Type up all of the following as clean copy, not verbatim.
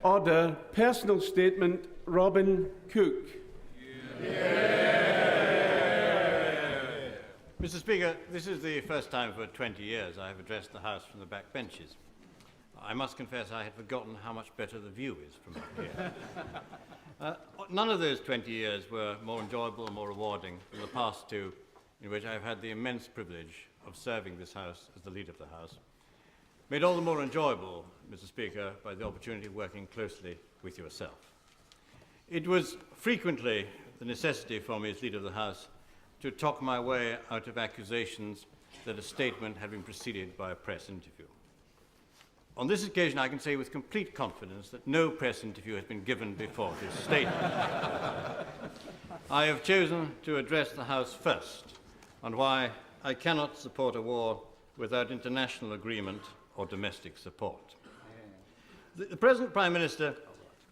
Order. Personal statement, Robin Cook. Mr. Speaker, this is the first time for 20 years I have addressed the House from the back benches. I must confess I had forgotten how much better the view is from up here. None of those 20 years were more enjoyable or more rewarding than the past two, in which I have had the immense privilege of serving this House as the leader of the House. Made all the more enjoyable, Mr. Speaker, by the opportunity of working closely with yourself. It was frequently the necessity for me as leader of the House to talk my way out of accusations that a statement had been preceded by a press interview. On this occasion, I can say with complete confidence that no press interview has been given before this statement. I have chosen to address the House first on why I cannot support a war without international agreement or domestic support. The present Prime Minister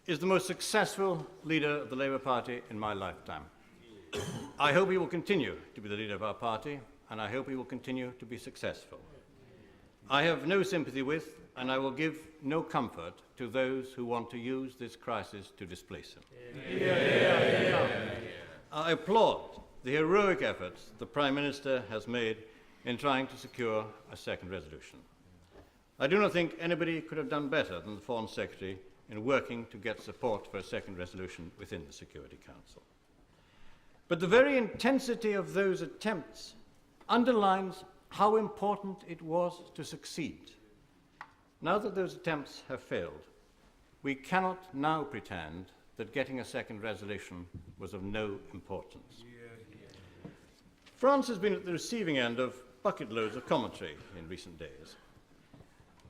is the most successful leader of the Labour Party in my lifetime. I hope he will continue to be the leader of our party, and I hope he will continue to be successful. I have no sympathy with, and I will give no comfort to those who want to use this crisis to displace him. I applaud the heroic efforts the Prime Minister has made in trying to secure a second resolution. I do not think anybody could have done better than the Foreign Secretary in working to get support for a second resolution within the Security Council. But the very intensity of those attempts underlines how important it was to succeed. Now that those attempts have failed, we cannot now pretend that getting a second resolution was of no importance. France has been at the receiving end of bucket loads of commentary in recent days.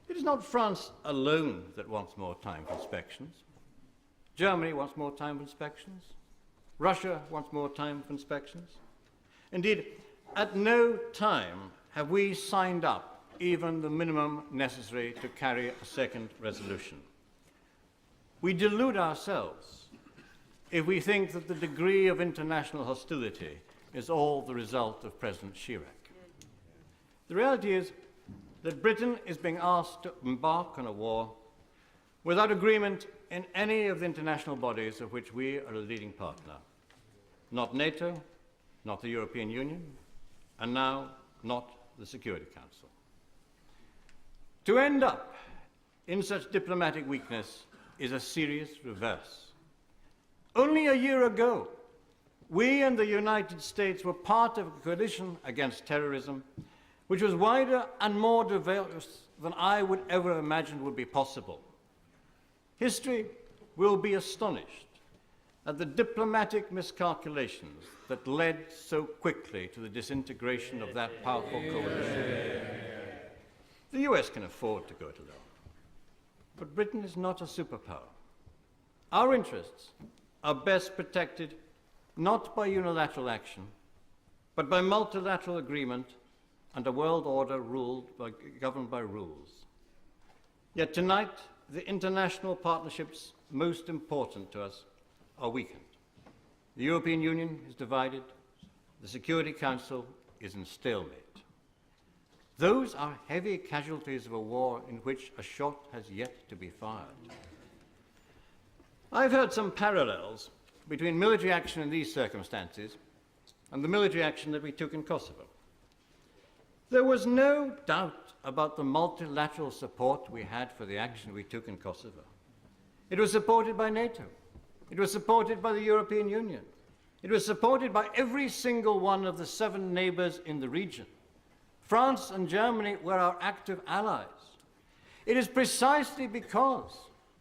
It is not France alone that wants more time for inspections. Germany wants more time for inspections. Russia wants more time for inspections. Indeed, at no time have we signed up even the minimum necessary to carry a second resolution. We delude ourselves if we think that the degree of international hostility is all the result of President Chirac. The reality is that Britain is being asked to embark on a war without agreement in any of the international bodies of which we are a leading partner. Not NATO, not the European Union, and now not the Security Council. To end up in such diplomatic weakness is a serious reverse. Only a year ago, we and the United States were part of a coalition against terrorism which was wider and more diverse than I would ever imagine would be possible. History will be astonished at the diplomatic miscalculations that led so quickly to the disintegration of that powerful coalition. The US can afford to go it alone, but Britain is not a superpower. Our interests are best protected not by unilateral action, but by multilateral agreement and a world order governed by rules. Yet tonight, the international partnerships most important to us are weakened. The European Union is divided. The Security Council is in stalemate. Those are heavy casualties of a war in which a shot has yet to be fired. I've heard some parallels between military action in these circumstances and the military action that we took in Kosovo. There was no doubt about the multilateral support we had for the action we took in Kosovo. It was supported by NATO. It was supported by the European Union. It was supported by every single one of the 7 neighbors in the region. France and Germany were our active allies. It is precisely because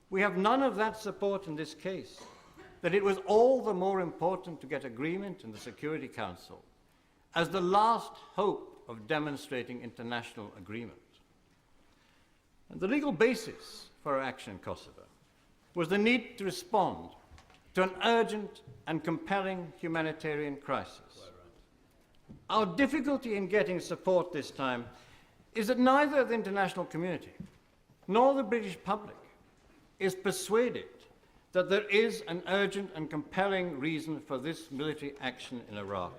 we have none of that support in this case that it was all the more important to get agreement in the Security Council as the last hope of demonstrating international agreement. And the legal basis for our action in Kosovo was the need to respond to an urgent and compelling humanitarian crisis. Our difficulty in getting support this time is that neither the international community nor the British public is persuaded that there is an urgent and compelling reason for this military action in Iraq.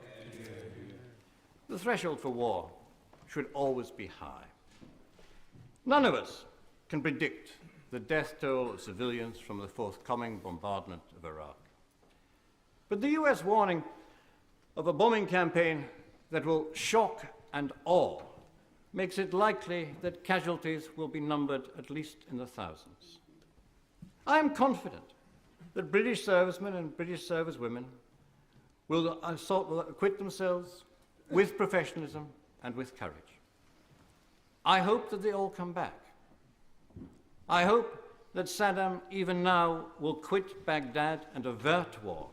The threshold for war should always be high. None of us can predict the death toll of civilians from the forthcoming bombardment of Iraq. But the US warning of a bombing campaign that will shock and awe makes it likely that casualties will be numbered at least in the thousands. I am confident that British servicemen and British servicewomen will acquit themselves with professionalism and with courage. I hope that they all come back. I hope that Saddam even now will quit Baghdad and avert war.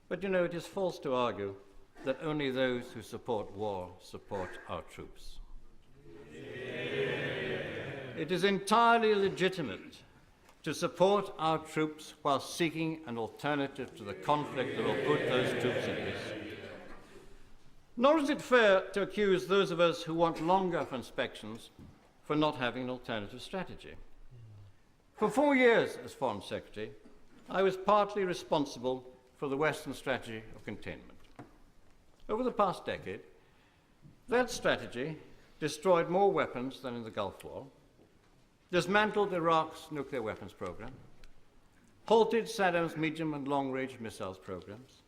But you know, it is false to argue that only those who support war support our troops. It is entirely legitimate to support our troops while seeking an alternative to the conflict that will put those troops at risk. Nor is it fair to accuse those of us who want longer inspections for not having an alternative strategy. For 4 years as Foreign Secretary, I was partly responsible for the Western strategy of containment. Over the past decade, that strategy destroyed more weapons than in the Gulf War, dismantled Iraq's nuclear weapons program, halted Saddam's medium and long-range missiles programs.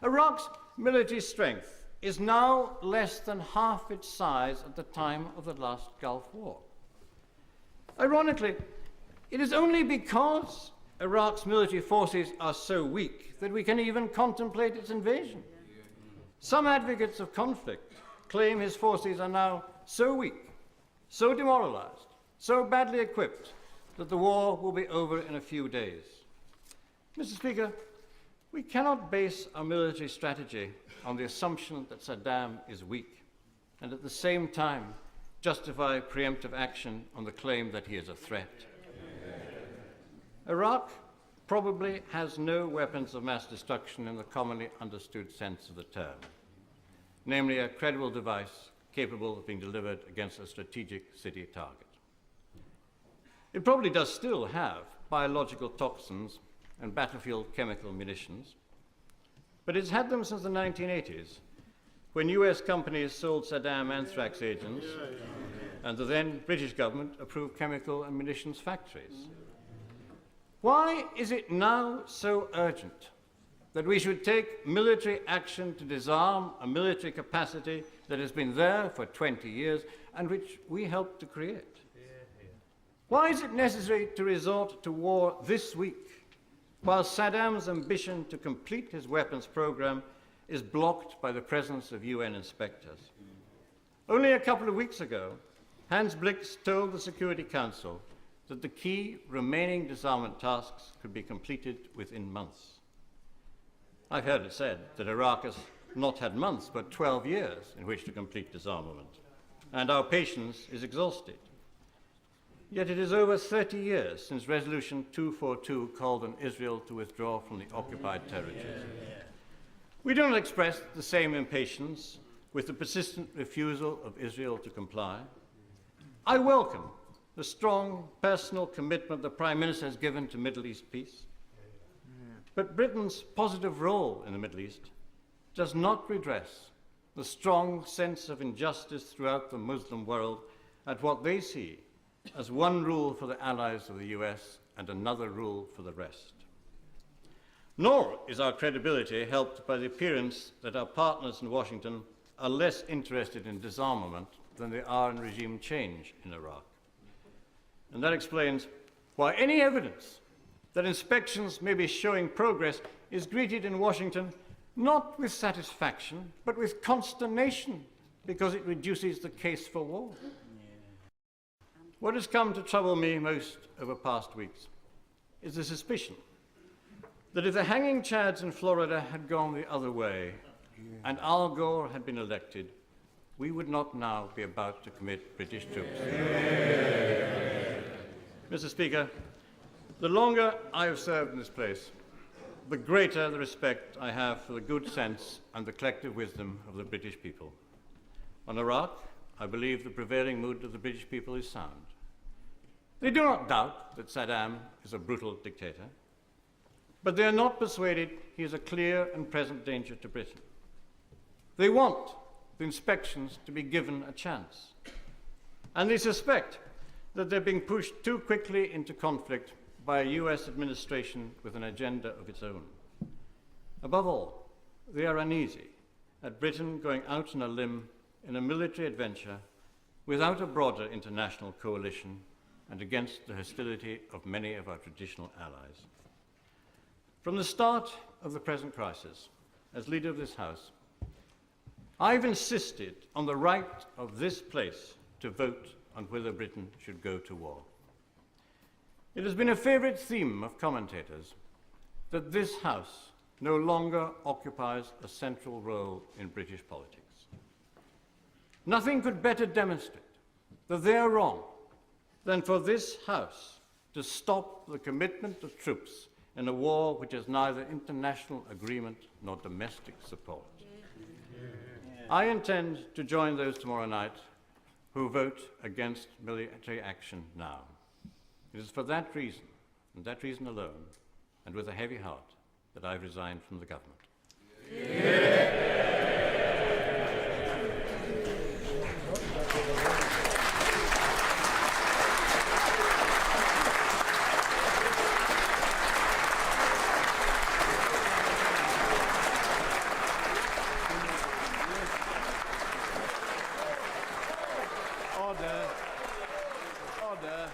Iraq's military strength is now less than half its size at the time of the last Gulf War. Ironically, it is only because Iraq's military forces are so weak that we can even contemplate its invasion. Some advocates of conflict claim his forces are now so weak, so demoralized, so badly equipped that the war will be over in a few days. Mr. Speaker, we cannot base our military strategy on the assumption that Saddam is weak and at the same time justify preemptive action on the claim that he is a threat. Iraq probably has no weapons of mass destruction in the commonly understood sense of the term, namely a credible device capable of being delivered against a strategic city target. It probably does still have biological toxins and battlefield chemical munitions, but it's had them since the 1980s, when US companies sold Saddam anthrax agents and the then British government approved chemical and munitions factories. Why is it now so urgent that we should take military action to disarm a military capacity that has been there for 20 years and which we helped to create? Why is it necessary to resort to war this week while Saddam's ambition to complete his weapons program is blocked by the presence of UN inspectors? Only a couple of weeks ago, Hans Blix told the Security Council that the key remaining disarmament tasks could be completed within months. I've heard it said that Iraq has not had months, but 12 years in which to complete disarmament, and our patience is exhausted. Yet it is over 30 years since Resolution 242 called on Israel to withdraw from the occupied territories. We do not express the same impatience with the persistent refusal of Israel to comply. I welcome the strong personal commitment the Prime Minister has given to Middle East peace. But Britain's positive role in the Middle East does not redress the strong sense of injustice throughout the Muslim world at what they see as one rule for the allies of the US and another rule for the rest. Nor is our credibility helped by the appearance that our partners in Washington are less interested in disarmament than they are in regime change in Iraq. And that explains why any evidence that inspections may be showing progress is greeted in Washington not with satisfaction, but with consternation, because it reduces the case for war. What has come to trouble me most over past weeks is the suspicion that if the hanging chads in Florida had gone the other way and Al Gore had been elected, we would not now be about to commit British troops. Mr. Speaker, the longer I have served in this place, the greater the respect I have for the good sense and the collective wisdom of the British people. On Iraq, I believe the prevailing mood of the British people is sound. They do not doubt that Saddam is a brutal dictator, but they are not persuaded he is a clear and present danger to Britain. They want the inspections to be given a chance, and they suspect that they're being pushed too quickly into conflict by a US administration with an agenda of its own. Above all, they are uneasy at Britain going out on a limb in a military adventure without a broader international coalition and against the hostility of many of our traditional allies. From the start of the present crisis, as leader of this House, I've insisted on the right of this place to vote on whether Britain should go to war. It has been a favourite theme of commentators that this House no longer occupies a central role in British politics. Nothing could better demonstrate that they are wrong than for this House to stop the commitment of troops in a war which has neither international agreement nor domestic support. I intend to join those tomorrow night who vote against military action now. It is for that reason, and that reason alone, and with a heavy heart, that I resigned from the government. Order. Order.